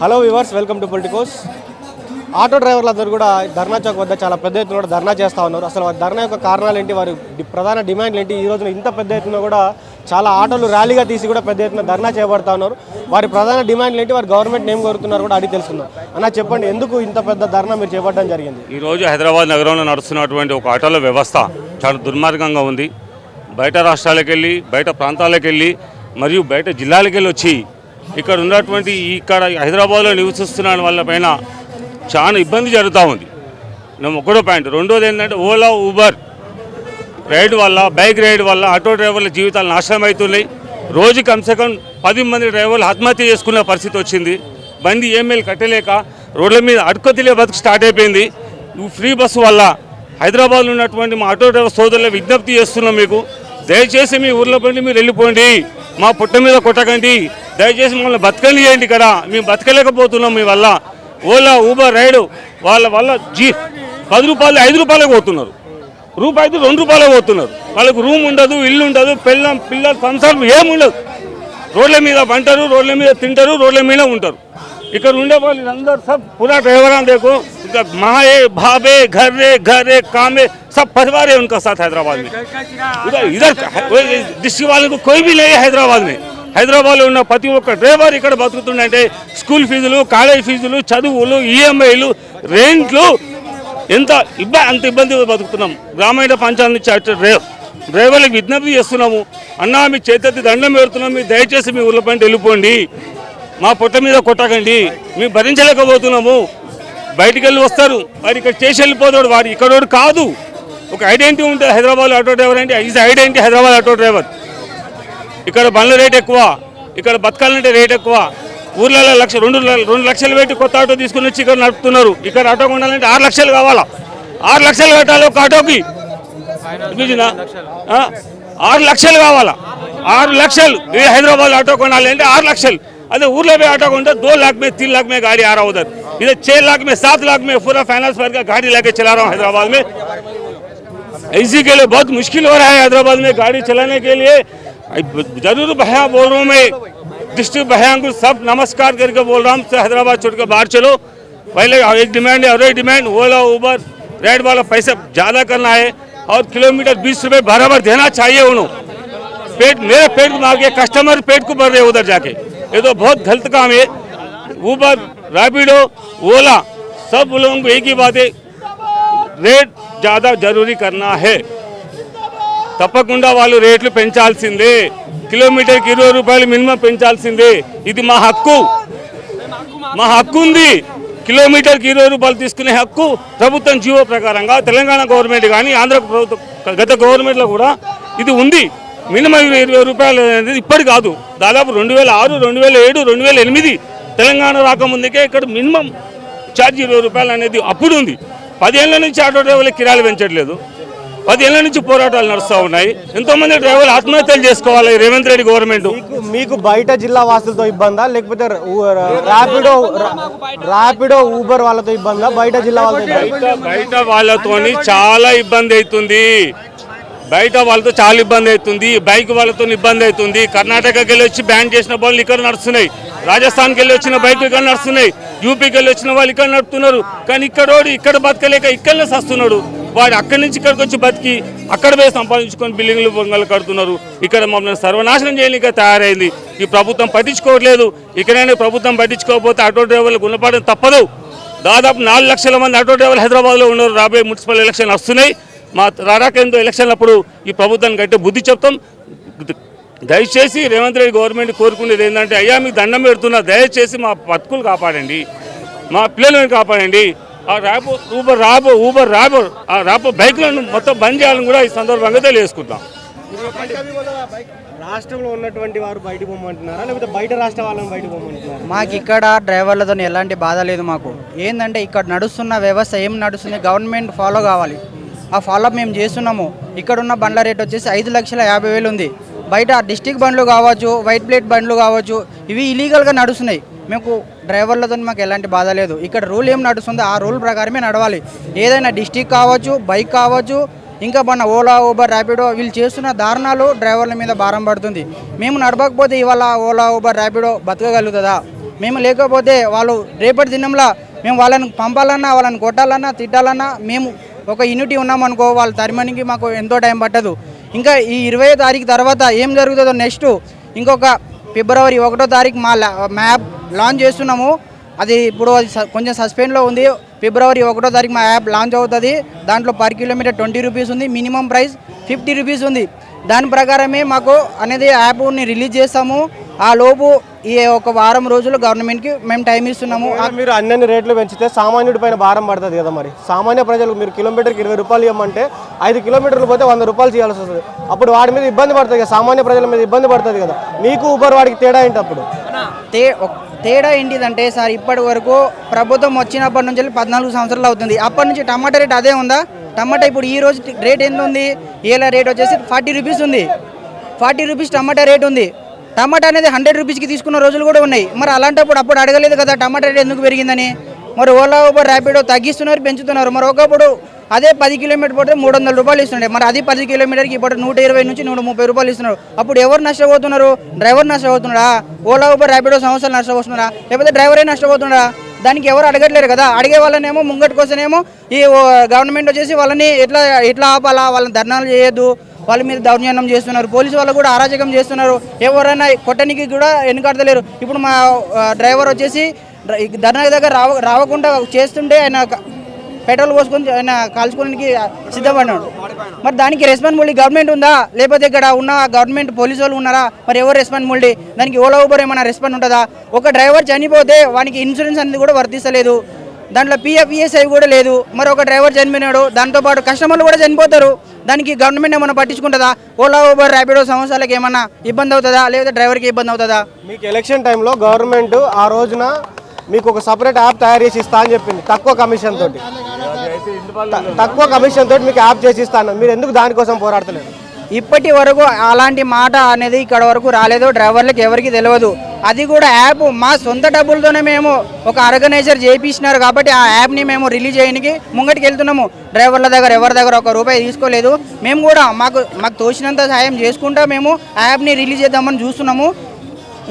Hello viewers, welcome to Politicos. Auto డ్రైవర్లందరూ కూడా ధర్నా చౌక్ వద్ద చాలా పెద్ద ఎత్తున కూడా ధర్నా చేస్తూ ఉన్నారు. అసలు వారి ధర్నా యొక్క కారణాలు ఏంటి, వారి ప్రధాన డిమాండ్లు ఏంటి, ఈ రోజున ఇంత పెద్ద ఎత్తున కూడా చాలా ఆటోలు ర్యాలీగా తీసి కూడా పెద్ద ఎత్తున ధర్నా చేయబడతా ఉన్నారు. వారి ప్రధాన డిమాండ్లు ఏంటి, వారి గవర్నమెంట్ ఏం కోరుతున్నారు కూడా అడిగి తెలుసుకుందాం. అన్న చెప్పండి, ఎందుకు ఇంత పెద్ద ధర్నా మీరు చేపట్టడం జరిగింది? ఈరోజు హైదరాబాద్ నగరంలో నడుస్తున్నటువంటి ఒక ఆటోల వ్యవస్థ చాలా దుర్మార్గంగా ఉంది. బయట రాష్ట్రాలకు వెళ్ళి, బయట ప్రాంతాలకు వెళ్ళి మరియు బయట జిల్లాలకు వెళ్ళి వచ్చి ఇక్కడ ఉన్నటువంటి హైదరాబాద్లో నివసిస్తున్న వాళ్ళ పైన చాలా ఇబ్బంది జరుగుతూ ఉంది. ఒకటో పాయింట్. రెండోది ఏంటంటే ఓలా ఊబర్ రైడ్ వల్ల, బైక్ రైడ్ వల్ల ఆటో డ్రైవర్ల జీవితాలు నాశనం అవుతున్నాయి. రోజు కమ్సే 10 మంది డ్రైవర్లు ఆత్మహత్య చేసుకునే పరిస్థితి వచ్చింది. బండి ఈఎంఐలు కట్టలేక రోడ్ల మీద అడుకొతిలే బతుకు స్టార్ట్ అయిపోయింది. ఫ్రీ బస్సు వల్ల హైదరాబాద్లో ఉన్నటువంటి మా ఆటో డ్రైవర్ సోదరుల విజ్ఞప్తి చేస్తున్నాం, మీకు దయచేసి మీ ఊర్లో బండి మీరు వెళ్ళిపోండి, మా పుట్ట మీద కొట్టకండి, దయచేసి మమ్మల్ని బతకని చేయండి. ఇక్కడ మేము బతకలేకపోతున్నాం మీ వల్ల. ఓలా ఊబర్ రైడ్ వాళ్ళ వల్ల 10 రూపాయలు 5 రూపాయలకు పోతున్నారు, రూపాయి 2 రూపాయలకు పోతున్నారు. వాళ్ళకు రూమ్ ఉండదు, ఇల్లు ఉండదు, పిల్లలు సంసారం ఏముండదు. రోడ్ల మీద పంటారు, రోడ్ల మీద తింటారు, రోడ్ల మీద ఉంటారు. ఇక్కడ ఉండే వాళ్ళు అందరూ సబ్ పూరా డ్రైవర్ देखो माए भाभे घरे कामे सब परिवार है उनका साथ हैदराबाद में. इधर डिस्ट्रिक्ट वाले को कोई भी नहीं है हैदराबाद में. హైదరాబాద్లో ఉన్న ప్రతి ఒక్క డ్రైవర్ ఇక్కడ బతుకుతుందంటే స్కూల్ ఫీజులు, కాలేజ్ ఫీజులు, చదువులు, ఈఎంఐలు, రెంట్లు, అంత ఇబ్బంది బతుకుతున్నాం. గ్రామీణ పంచాయతీ నుంచి డ్రైవర్లకు విజ్ఞప్తి చేస్తున్నాము, అన్నా మీ చేతి దండం పెడుతున్నాం, మీరు దయచేసి మీ ఊళ్ళ పైన వెళ్ళిపోండి, మా పొట్ట మీద కొట్టకండి, మేము భరించలేకపోతున్నాము. బయటికి వెళ్ళి వస్తారు, వారు ఇక్కడ చేసి వెళ్ళిపోతాడు, వాడు ఇక్కడోడు కాదు. ఒక ఐడెంటిటీ ఉంటుంది హైదరాబాద్ ఆటో డ్రైవర్ అంటే, is identity Hyderabad auto driver. ఇక్కడ బండ్ల రేట్ ఎక్కువ, ఇక్కడ బతకాలంటే రేట్ ఎక్కువ. ఊర్లలో 2 లక్షలు పెట్టి కొత్త ఆటో తీసుకుని వచ్చి ఇక్కడ నడుపుతున్నారు. ఇక్కడ ఆటో కొనాలంటే 6 లక్షలు కావాలా, 6 లక్షలు కట్టాలి ఒక ఆటోకి. 6 లక్షలు కావాలా, 6 లక్షలు. హైదరాబాద్ ఆటో కొనాలి అంటే 6 లక్షలు. अरे ऊर्ला में ऑटो को 2 लाख में 3 लाख में गाड़ी आ रहा है, उधर इधर 6 लाख में 7 लाख में पूरा फाइनेंस भर का गाड़ी लेके चला रहा हूँ हैदराबाद में. इसी के लिए बहुत मुश्किल हो रहा है हैदराबाद में गाड़ी चलाने के लिए. जरूर भैया बोल रहा हूँ मैं, डिस्ट्रिक्ट भैया को सब नमस्कार करके बोल रहा हूँ, हैदराबाद छोड़ के बाहर चलो. पहले एक डिमांड है, और एक डिमांड ओला ऊबर राइड वाला पैसा ज़्यादा करना है और किलोमीटर 20 रुपये बराबर देना चाहिए. उन्होंने मेरे पेट को मार के कस्टमर पेट को भर रहे उधर जाके, ये तो बहुत गलत काम है. ऊबर, रैपिडो, ओला सब लोगों को एक ही बात है, रेट ज़्यादा जरूरी करना है. తప్పకుండా వాళ్ళు రేట్లు పెంచాల్సిందే. కిలోమీటర్కి 20 రూపాయలు మినిమం పెంచాల్సిందే. ఇది మా హక్కు, మా హక్కు ఉంది. కిలోమీటర్కి 20 రూపాయలు తీసుకునే హక్కు ప్రభుత్వం జీవో ప్రకారంగా తెలంగాణ గవర్నమెంట్ కానీ ఆంధ్ర ప్రభుత్వం గత గవర్నమెంట్లో కూడా ఇది ఉంది. మినిమం 20 రూపాయలు అనేది ఇప్పటి కాదు, దాదాపు 2006, 2007, 2008 తెలంగాణ రాకముందుకే ఇక్కడ మినిమం ఛార్జ్ 20 రూపాయలు అనేది అప్పుడు ఉంది. 10 ఏళ్ల నుంచి ఆటో డ్రైవర్లు కిరాయిలు పెంచట్లేదు. 10 ఏళ్ల నుంచి పోరాటాలు నడుస్తూ ఉన్నాయి. ఎంతోమంది డ్రైవర్లు ఆత్మహత్యలు చేసుకోవాలి రేవంత్ రెడ్డి గవర్నమెంట్. మీకు బయట జిల్లా వాసులతో ఇబ్బందా, లేకపోతే ర్యాపిడో ఊబర్ వాళ్ళతో ఇబ్బందా? బయట జిల్లా బయట వాళ్ళతోని చాలా ఇబ్బంది అవుతుంది. బయట వాళ్ళతో చాలా ఇబ్బంది అవుతుంది. బైక్ వాళ్ళతో ఇబ్బంది అవుతుంది. కర్ణాటకకి వెళ్ళి వచ్చి బ్యాన్ చేసిన బళ్ళు ఇక్కడ నడుస్తున్నాయి, రాజస్థాన్కి వెళ్ళి వచ్చిన బైక్ ఇక్కడ నడుస్తున్నాయి, యూపీకి వెళ్ళి వచ్చిన వాళ్ళు ఇక్కడ నడుపుతున్నారు. కానీ ఇక్కడ బతకలేక ఇక్కడనే సస్తున్నాడు. వాడు అక్కడి నుంచి ఇక్కడికి వచ్చి బతికి అక్కడ పోయి సంపాదించుకొని బిల్డింగ్లు బొంగలు కడుతున్నారు. ఇక్కడ మమ్మల్ని సర్వనాశనం చేయడానికి తయారైంది. ఈ ప్రభుత్వం పట్టించుకోవట్లేదు. ఇక్కడైనా ప్రభుత్వం పట్టించుకోకపోతే ఆటో డ్రైవర్లకు గుణపాఠం తప్పదు. దాదాపు 4 లక్షల మంది ఆటో డ్రైవర్లు హైదరాబాద్లో ఉన్నారు. రాబోయే మున్సిపల్ ఎలక్షన్లు వస్తున్నాయి. మా రారాకేంద్ర ఎలక్షన్లప్పుడు ఈ ప్రభుత్వానికి గట్టి బుద్ధి చెప్తాం. దయచేసి రేవంత్ రెడ్డి గవర్నమెంట్ కోరుకునేది ఏంటంటే, అయ్యా మీకు దండం పెడుతున్నా, దయచేసి మా బతుకులు కాపాడండి, మా పిల్లలను కాపాడండి. ఆ ఊబర్ రాబో బైక్లను మొత్తం బంద్ చేయాలని కూడా ఈ సందర్భంగా తెలియజేసుకుంటాం. రాష్ట్రంలో ఉన్నటువంటి వారు బయటకు పోమంటున్నారా, లేకపోతే బయట రాష్ట్ర వాళ్ళని బయటకు పోమంటున్నారా? మాకు ఇక్కడ డ్రైవర్లతో ఎలాంటి బాధ లేదు. మాకు ఏంటంటే ఇక్కడ నడుస్తున్న వ్యవస్థ ఏం నడుస్తుంది, గవర్నమెంట్ ఫాలో కావాలి. ఆ ఫాలోఅప్ మేము చేస్తున్నాము. ఇక్కడున్న బండ్ల రేట్ వచ్చేసి 5,50,000 ఉంది. బయట డిస్టిక్ బండ్లు కావచ్చు, వైట్ ప్లేట్ బండ్లు కావచ్చు, ఇవి ఇలీగల్గా నడుస్తున్నాయి. మీకు డ్రైవర్లతో మాకు ఎలాంటి బాధ లేదు. ఇక్కడ రూల్ ఏం నడుస్తుందో ఆ రూల్ ప్రకారమే నడవాలి. ఏదైనా డిస్టిక్ కావచ్చు, బైక్ కావచ్చు, ఇంకా మన ఓలా ఊబర్ ర్యాపిడో వీళ్ళు చేస్తున్న దారుణాలు డ్రైవర్ల మీద భారం పడుతుంది. మేము నడవకపోతే ఇవాళ ఓలా ఊబర్ ర్యాపిడో బతకగలుగుతుందా? మేము లేకపోతే వాళ్ళు రేపటి దినంలో మేము వాళ్ళని పంపాలన్నా వాళ్ళని కొట్టాలన్నా తిట్టాలన్నా మేము ఒక యూనిటీ ఉన్నామనుకో వాళ్ళు తరిమనికి మాకు ఎంతో టైం పట్టదు. ఇంకా ఈ 20వ తారీఖు తర్వాత ఏం జరుగుతుందో నెక్స్ట్ ఇంకొక ఫిబ్రవరి 1వ తారీఖు మా యాప్ లాంచ్ చేస్తున్నాము. అది ఇప్పుడు అది కొంచెం సస్పెండ్లో ఉంది. ఫిబ్రవరి 1వ తారీఖు మా యాప్ లాంచ్ అవుతుంది. దాంట్లో పర్ కిలోమీటర్ 20 రూపీస్ ఉంది, మినిమం ప్రైస్ 50 రూపీస్ ఉంది. దాని ప్రకారమే మాకు అనేది యాప్ని రిలీజ్ చేస్తాము. ఆ లోపు ఈ ఒక వారం రోజులు గవర్నమెంట్కి మేము టైం ఇస్తున్నాము. మీరు అన్ని రేట్లు పెంచితే సామాన్యుడి పైన భారం పడుతుంది కదా. మరి సామాన్య ప్రజలకు మీరు కిలోమీటర్కి 20 రూపాయలు ఇవ్వమంటే 5 కిలోమీటర్లు పోతే 100 రూపాయలు చేయాల్సి వస్తుంది. అప్పుడు వాడి మీద ఇబ్బంది పడుతుంది కదా, సామాన్య ప్రజల మీద ఇబ్బంది పడుతుంది కదా. మీకు ఊబర్ వాడికి తేడా ఏంటి? అప్పుడు తేడా ఏంటిదంటే సార్, ఇప్పటి వరకు ప్రభుత్వం వచ్చినప్పటి నుంచి 14 సంవత్సరాలు అవుతుంది. అప్పటి నుంచి టమాటా రేట్ అదే ఉందా? టమాటా ఇప్పుడు ఈ రోజు రేట్ ఎంత ఉంది? ఏళ్ళ రేట్ వచ్చేసి 40 రూపీస్ ఉంది. 40 రూపీస్ టమాటా రేట్ ఉంది. టమాటా అనేది 100 రూపీస్కి తీసుకున్న రోజులు కూడా ఉన్నాయి. మరి అలాంటప్పుడు అప్పుడు అడగలేదు కదా టమాటా రేట్ ఎందుకు పెరిగిందని. మరి ఓలా ఊబర్ ర్యాపిడో తగ్గిస్తున్నారు, పెంచుతున్నారు. మరి ఒకప్పుడు అదే 10 కిలోమీటర్ పడితే 300 రూపాయలు ఇస్తుండే. మరి అది 10 కిలోమీటర్కి ఇప్పుడు 120 నుంచి 130 రూపాయలు ఇస్తున్నారు. అప్పుడు ఎవరు నష్టపోతున్నారు? డ్రైవర్ నష్టపోతున్నాడా? ఓలా ఊబర్ ర్యాపిడో సంస్థలు నష్టపోతున్నారా? లేకపోతే డ్రైవరే నష్టపోతున్నాడా? దానికి ఎవరు అడగట్లేరు కదా. అడిగే వాళ్ళనేమో ముంగటి కోసమేమో ఈ గవర్నమెంట్ వచ్చేసి వాళ్ళని ఎట్లా ఆపాలా, వాళ్ళని ధర్నాలు చేయొద్దు, వాళ్ళ మీద దౌర్జన్యం చేస్తున్నారు. పోలీసు వాళ్ళు కూడా అరాచకం చేస్తున్నారు. ఎవరైనా కొట్టనికి కూడా వెనుకాడతలేరు. ఇప్పుడు మా డ్రైవర్ వచ్చేసి ధర్నా దగ్గర రావకుండా చేస్తుంటే ఆయన పెట్రోల్ పోసుకొని ఆయన కాల్చుకోవడానికి సిద్ధపడినాడు. మరి దానికి రెస్పాన్సిబిలిటీ గవర్నమెంట్ ఉందా? లేకపోతే ఇక్కడ ఉన్న గవర్నమెంట్ పోలీసు వాళ్ళు ఉన్నారా? మరి ఎవరు రెస్పాన్సిబిలిటీ? దానికి ఓలా ఊబర్ ఏమైనా రెస్పాన్స్ ఉంటుందా? ఒక డ్రైవర్ చనిపోతే వానికి ఇన్సూరెన్స్ అనేది కూడా వర్తిస్తలేదు. దాంట్లో పిఎఫ్ఈఎస్ఐ కూడా లేదు. మరి ఒక డ్రైవర్ చనిపోయినాడు, దాంతోపాటు కస్టమర్లు కూడా చనిపోతారు. దానికి గవర్నమెంట్ ఏమైనా పట్టించుకుంటుందా? ఓలా ఊబర్ ర్యాపిడో సంస్థలకి ఏమన్నా ఇబ్బంది అవుతుందా? లేదా డ్రైవర్కి ఇబ్బంది అవుతుందా? మీకు ఎలక్షన్ టైంలో గవర్నమెంట్ ఆ రోజున మీకు ఒక సపరేట్ యాప్ తయారు చేసి ఇస్తా అని చెప్పింది, తక్కువ కమిషన్ తోటి మీకు యాప్ చేసి ఇస్తాను. మీరు ఎందుకు దానికోసం పోరాడతలేదు? ఇప్పటి వరకు అలాంటి మాట అనేది ఇక్కడ వరకు రాలేదు. డ్రైవర్లకు ఎవరికి తెలియదు. అది కూడా యాప్ మా సొంత డబ్బులతోనే మేము ఒక ఆర్గనైజర్ చేయించినారు కాబట్టి ఆ యాప్ని మేము రిలీజ్ చేయడానికి ముంగటికి వెళ్తున్నాము. డ్రైవర్ల దగ్గర ఎవరి దగ్గర ₹1 తీసుకోలేదు. మేము కూడా మాకు తోచినంత సాయం చేసుకుంటా మేము ఆ యాప్ని రిలీజ్ చేద్దామని చూస్తున్నాము.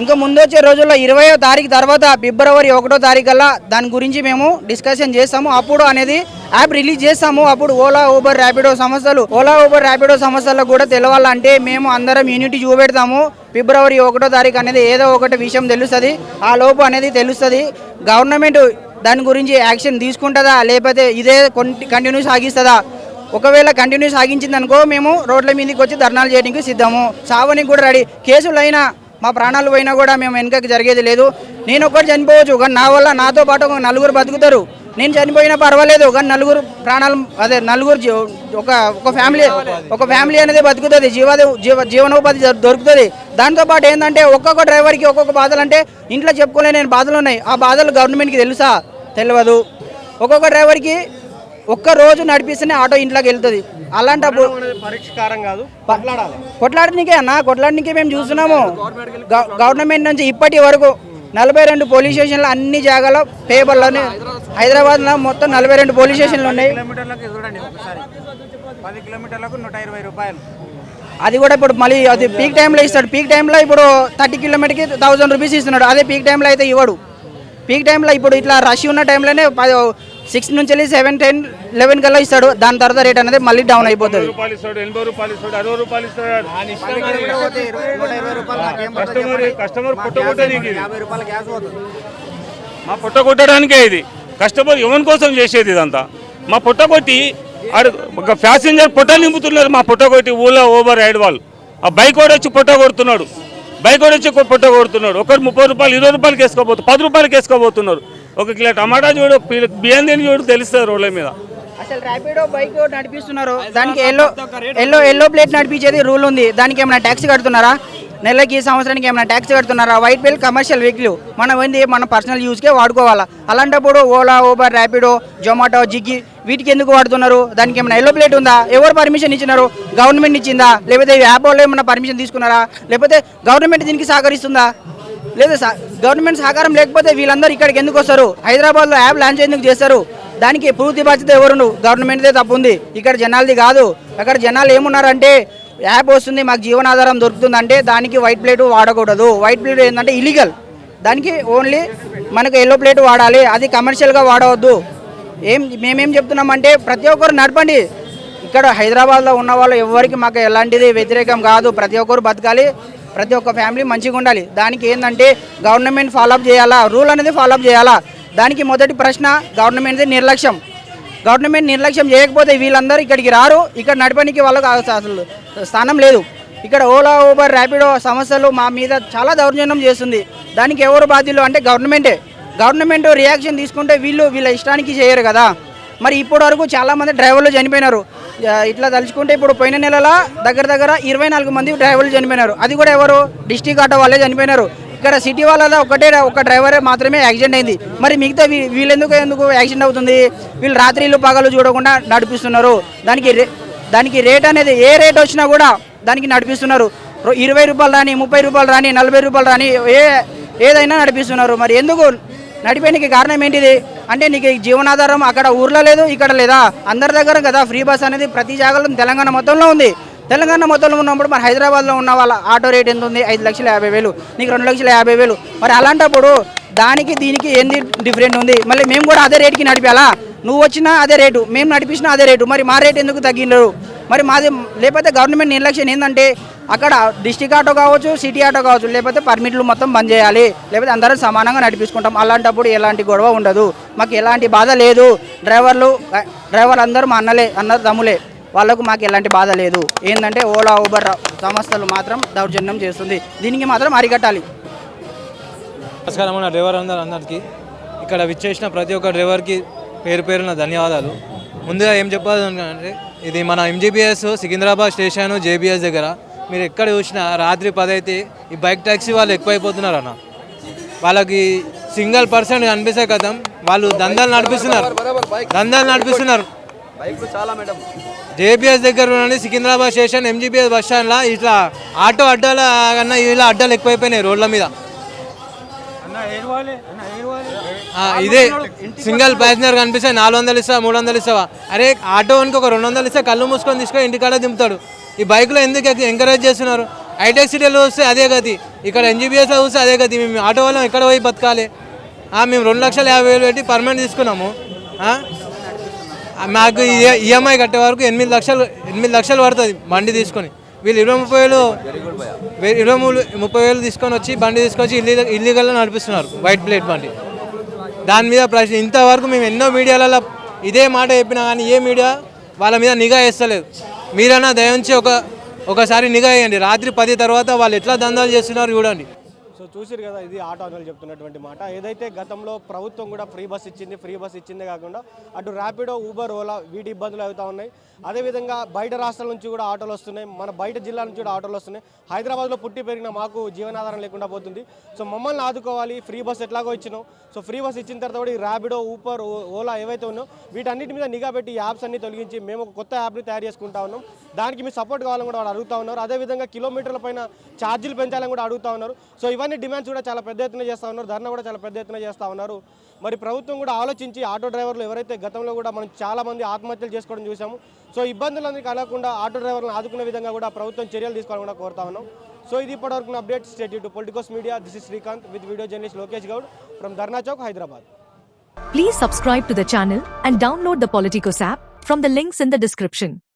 ఇంకా ముందొచ్చే రోజుల్లో 20వ తారీఖు తర్వాత ఫిబ్రవరి 1వ తారీఖు కల్లా దాని గురించి మేము డిస్కషన్ చేస్తాము. అప్పుడు అనేది యాప్ రిలీజ్ చేస్తాము. అప్పుడు ఓలా ఊబర్ ర్యాపిడో సంస్థలకు కూడా తెలవాలంటే మేము అందరం యూనిటీ చూపెడతాము. ఫిబ్రవరి 1వ తారీఖు అనేది ఏదో ఒకటి విషయం తెలుస్తుంది. ఆ లోపు అనేది తెలుస్తుంది. గవర్నమెంట్ దాని గురించి యాక్షన్ తీసుకుంటుందా, లేకపోతే ఇదే కంటిన్యూ సాగిస్తుందా? ఒకవేళ కంటిన్యూ సాగించిందనుకో మేము రోడ్ల మీదకి వచ్చి ధర్నాలు చేయడానికి సిద్ధము. చావనికి కూడా రెడీ. కేసులైనా మా ప్రాణాలు పోయినా కూడా మేము వెనకకి జరిగేది లేదు. నేను ఒక్కటి చనిపోవచ్చు, కానీ నా వల్ల నాతో పాటు ఒక 4 బతుకుతారు. నేను చనిపోయినా పర్వాలేదు, కానీ 4 ప్రాణాలు ఒక ఫ్యామిలీ అనేది బతుకుతుంది, జీవనోపాధి దొరుకుతుంది. దాంతోపాటు ఏంటంటే ఒక్కొక్క డ్రైవర్కి ఒక్కొక్క బాధలు అంటే ఇంట్లో చెప్పుకోలేని బాధలు ఉన్నాయి. ఆ బాధలు గవర్నమెంట్కి తెలుసా? తెలియదు. ఒక్కొక్క డ్రైవర్కి ఒక్క రోజు నడిపిస్తేనే ఆటో ఇంట్లోకి వెళ్తుంది. అలాంటప్పుడు పరిష్కారం కాదు, కొట్లాడనికే మేము చూస్తున్నాము. గవర్నమెంట్ నుంచి ఇప్పటి వరకు 42 పోలీస్ స్టేషన్లు అన్ని జాగాలో పేపర్లోనే హైదరాబాద్లో మొత్తం 42 పోలీస్ స్టేషన్లు ఉన్నాయి. 10 కిలోమీటర్లకు 120 రూపాయలు. అది కూడా ఇప్పుడు మళ్ళీ అది పీక్ టైంలో ఇస్తాడు. పీక్ టైంలో ఇప్పుడు 30 కిలోమీటర్కి 1000 రూపీస్ ఇస్తున్నాడు. అదే పీక్ టైంలో అయితే ఇవ్వడు. పీక్ టైంలో ఇప్పుడు ఇట్లా రష్ ఉన్న టైంలోనే 6 నుంచి వెళ్ళి 7, 10, 11 కల్లా ఇస్తాడు. దాని తర్వాత రేట్ అనేది మళ్ళీ డౌన్ అయిపోతుంది. మా పుట్ట కొట్టడానికే ఇది. కస్టమర్ ఎవరి కోసం చేసేది ఇదంతా. మా పుట్ట కొట్టి ఒక ప్యాసింజర్ పుట్ట నింపుతున్నారు. మా పుట్ట కొట్టి ఓలా ఊబర్ రైడ్ వాళ్ళు ఆ బైక్ కూడా వచ్చి పుట్ట కొడుతున్నాడు. పుట్ట కొడుతున్నాడు. ఒకరు ₹30, ₹20 వేసుకోబోతున్నారు, ₹10 వేసుకోబోతున్నారు. 1 కిలో టమాటా చూడు, బియ్యం తిని చూడు, తెలుస్తుంది రోడ్ల మీద. అసలు ర్యాపిడో బైక్ నడిపిస్తున్నారు. దానికి ఎల్లో ప్లేట్ నడిపించేది రూల్ ఉంది. దానికి ఏమైనా ట్యాక్స్ కడుతున్నారా? నెలకి సంవత్సరానికి ఏమైనా ట్యాక్స్ కడుతున్నారా? వైట్ బిల్ కమర్షియల్ వెహికల్ మనం ఏంది మన పర్సనల్ యూస్కే వాడుకోవాలా. అలాంటప్పుడు ఓలా ఊబర్ ర్యాపిడో జొమాటో జిగ్గి వీటికి ఎందుకు వాడుతున్నారు? దానికి ఏమైనా ఎల్లో ప్లేట్ ఉందా? ఎవరు పర్మిషన్ ఇచ్చినారు? గవర్నమెంట్ ఇచ్చిందా? లేకపోతే యాప్ వాళ్ళు ఏమైనా పర్మిషన్ తీసుకున్నారా? లేకపోతే గవర్నమెంట్ దీనికి సహకరిస్తుందా? లేదా గవర్నమెంట్ సహకారం లేకపోతే వీళ్ళందరూ ఇక్కడికి ఎందుకు వస్తారు? హైదరాబాద్లో యాప్ లాంచ్ ఎందుకు చేస్తారు? దానికి పూర్తి బాధ్యత ఎవరు? గవర్నమెంట్దే తప్పు ఉంది, ఇక్కడ జనాలది కాదు. అక్కడ జనాలు ఏమున్నారంటే యాప్ వస్తుంది మాకు జీవనాధారం దొరుకుతుంది అంటే దానికి వైట్ ప్లేట్ వాడకూడదు. వైట్ ప్లేట్ ఏంటంటే ఇలీగల్. దానికి ఓన్లీ మనకు ఎల్లో ప్లేట్ వాడాలి, అది కమర్షియల్గా వాడవద్దు. మేమేం చెప్తున్నామంటే ప్రతి ఒక్కరు నడపండి. ఇక్కడ హైదరాబాద్లో ఉన్న వాళ్ళు ఎవరికి మాకు ఎలాంటిది వ్యతిరేకం కాదు. ప్రతి ఒక్కరు బతకాలి, ప్రతి ఒక్క ఫ్యామిలీ మంచిగా ఉండాలి. దానికి ఏంటంటే గవర్నమెంట్ ఫాలోఅప్ చేయాలా, రూల్ అనేది ఫాలోఅప్ చేయాలా. దానికి మొదటి ప్రశ్న గవర్నమెంట్ది నిర్లక్ష్యం. గవర్నమెంట్ నిర్లక్ష్యం చేయకపోతే వీళ్ళందరూ ఇక్కడికి రారు. ఇక్కడ నడపడానికి వాళ్ళకు అసలు స్థానం లేదు. ఇక్కడ ఓలా, ఊబర్, ర్యాపిడో సంస్థలు మా మీద చాలా దౌర్జన్యం చేస్తుంది. దానికి ఎవరు బాధ్యులు అంటే గవర్నమెంటే. గవర్నమెంట్ రియాక్షన్ తీసుకుంటే వీళ్ళ ఇష్టానికి చేయరు కదా. మరి ఇప్పటి వరకు చాలామంది డ్రైవర్లు చనిపోయినారు. ఇట్లా తలుచుకుంటే ఇప్పుడు పోయిన నెలలో దగ్గర 24 మంది డ్రైవర్లు చనిపోయినారు. అది కూడా ఎవరు? డిస్ట్రిక్ట్ ఆటో వాళ్ళే చనిపోయినారు. ఇక్కడ సిటీ వాళ్ళ ఒక డ్రైవరే మాత్రమే యాక్సిడెంట్ అయింది. మరి మిగతా వీళ్ళెందుకు యాక్సిడెంట్ అవుతుంది? వీళ్ళు రాత్రిళ్ళు పగలు చూడకుండా నడిపిస్తున్నారు. దానికి రేట్ అనేది ఏ రేట్ వచ్చినా కూడా దానికి నడిపిస్తున్నారు. 20 రూపాయలు రాని, 30 రూపాయలు రాని, 40 రూపాయలు రాని ఏదైనా నడిపిస్తున్నారు. మరి ఎందుకు నడిపేనికి కారణం ఏంటిది అంటే నీకు జీవనాధారం అక్కడ ఊర్లో లేదు, ఇక్కడ లేదా? అందరి దగ్గర కదా ఫ్రీ బస్ అనేది ప్రతి జాగాలో తెలంగాణ మొత్తంలో ఉంది. తెలంగాణ మొత్తంలో ఉన్నప్పుడు మరి హైదరాబాద్లో ఉన్న వాళ్ళ ఆటో రేట్ ఎంత ఉంది? 5,50,000, నీకు 2,50,000. మరి అలాంటప్పుడు దానికి దీనికి ఏంది డిఫరెంట్ ఉంది? మళ్ళీ మేము కూడా అదే రేటుకి నడిపాలా? నువ్వు వచ్చినా అదే రేటు, మేము నడిపించినా అదే రేటు. మరి మా రేటు ఎందుకు తగ్గినారు? మరి మాది లేకపోతే గవర్నమెంట్ నిర్లక్ష్యం ఏంటంటే అక్కడ డిస్ట్రిక్ట్ ఆటో కావచ్చు, సిటీ ఆటో కావచ్చు, లేకపోతే పర్మిట్లు మొత్తం బంద్ చేయాలి, లేకపోతే అందరం సమానంగా నడిపించుకుంటాం. అలాంటప్పుడు ఎలాంటి గొడవ ఉండదు, మాకు ఎలాంటి బాధ లేదు. డ్రైవర్లు అందరూ మా అన్నలు తమ్ములే, వాళ్ళకు మాకు ఎలాంటి బాధ లేదు. ఏంటంటే ఓలా, ఊబర్ సంస్థలు మాత్రం దౌర్జన్యం చేస్తుంది. దీనికి మాత్రం అరికట్టాలి. నమస్కారం అన్న డ్రైవర్ అందరికీ. ఇక్కడ విచ్చేసిన ప్రతి ఒక్క డ్రైవర్కి పేరున ధన్యవాదాలు. ముందుగా ఏం చెప్పాలి అంటే ఇది మన ఎంజీబీఎస్ సికింద్రాబాద్ స్టేషన్ జేబీఎస్ దగ్గర మీరు ఎక్కడ చూసినా రాత్రి 10 అయితే ఈ బైక్ ట్యాక్సీ వాళ్ళు ఎక్కువైపోతున్నారు అన్న. వాళ్ళకి సింగిల్ పర్సన్ కనిపిస్తే కదా వాళ్ళు దందాలు నడిపిస్తున్నారు. జేబీఎస్ దగ్గర నుండి సికింద్రాబాద్ స్టేషన్ ఎంజీబీఎస్ బస్ స్టాండ్లో ఇట్లా ఆటో అడ్డాల కన్నా ఇలా అడ్డాలు ఎక్కువైపోయినాయి రోడ్ల మీద. ఇదే సింగిల్ ప్యాసింజర్ కనిపిస్తే 400 ఇస్తావా, 300 ఇస్తావా? అరే ఆటోనికి ఒక 200 ఇస్తే కళ్ళు మూసుకొని తీసుకొని ఇంటికాడ దింపుతాడు. ఈ బైక్లో ఎందుకు ఎంకరేజ్ చేస్తున్నారు? హైటెక్ సిటీలో వస్తే అదే గతి, ఇక్కడ ఎన్జీబీఎస్లో చూస్తే అదే గతి. మేము ఆటో వాళ్ళం ఎక్కడ పోయి బతకాలి? మేము 2,50,000 పెట్టి పర్మనెంట్ తీసుకున్నాము. మాకు ఈఎంఐ కట్టే వరకు 8 లక్షలు పడుతుంది బండి తీసుకొని. వీళ్ళు 20-30,000 తీసుకొని వచ్చి బండి తీసుకొచ్చి ఇల్లీగల్గా నడిపిస్తున్నారు వైట్ ప్లేట్ బండి. దాని మీద ప్రశ్న ఇంతవరకు మేము ఎన్నో మీడియాలలో ఇదే మాట చెప్పినా కానీ ఏ మీడియా వాళ్ళ మీద నిఘా వేస్తలేదు. మీరైనా దయించి ఒకసారి నిఘా వేయండి. రాత్రి 10 తర్వాత వాళ్ళు ఎట్లా దందాలు చేస్తున్నారు చూడండి. సో చూసారు కదా, ఇది ఆటో ఓనర్లు చెప్తున్నటువంటి మాట. ఏదైతే గతంలో ప్రభుత్వం కూడా ఫ్రీ బస్ ఇచ్చిందే కాకుండా అటు ర్యాపిడో, ఊబర్, ఓలా వీటి ఇబ్బందులు అవుతా ఉన్నాయి. అదేవిధంగా బయట రాష్ట్రాల నుంచి కూడా ఆటోలు వస్తున్నాయి, మన బయట జిల్లాల నుంచి కూడా ఆటోలు వస్తున్నాయి. హైదరాబాద్లో పుట్టి పెరిగిన మాకు జీవనాధారం లేకుండా పోతుంది. సో మమ్మల్ని ఆదుకోవాలి. ఫ్రీ బస్ ఎట్లాగో ఇచ్చినాం. సో ఫ్రీ బస్ ఇచ్చిన తర్వాత కూడా ఈ ర్యాపిడో, ఊబర్, ఓలా ఏవైతే ఉన్నాయో వీటన్నిటి మీద నిఘా పెట్టి యాప్స్ అన్ని తొలగించి మేము ఒక కొత్త యాప్ని తయారు చేసుకుంటా ఉన్నాం. దానికి మీ సపోర్ట్ కావాలని కూడా వాళ్ళు అడుగుతా ఉన్నారు. అదేవిధంగా కిలోమీటర్ల పైన ఛార్జీలు పెంచాలని కూడా అడుగుతా ఉన్నారు. సో ఇవన్నీ డిమాండ్స్ కూడా చాలా పెద్ద ఎత్తున చేస్తూ ఉన్నారు. ధర్నా కూడా చాలా పెద్ద ఎత్తున చేస్తూ ఉన్నారు. మరి ప్రభుత్వం కూడా ఆలోచించి ఆటో డ్రైవర్లు ఎవరైతే గతంలో కూడా మనం చాలామంది ఆత్మహత్యలు చేసుకోవడం చూసాము. సో ఇబ్బందులన్నీ కలగకుండా ఆటో డ్రైవర్లను ఆదుకునే విధంగా కూడా ప్రభుత్వం చర్యలు తీసుకోవాలని కూడా కోరుతా ఉన్నాం. సో ఇది ఇప్పటివరకు update. State to Politicos media. This is Srikanth with video journalist Lokesh Goud from dharna Chowk, Hyderabad. Please subscribe to the channel and download the Politicos app from the links in the description.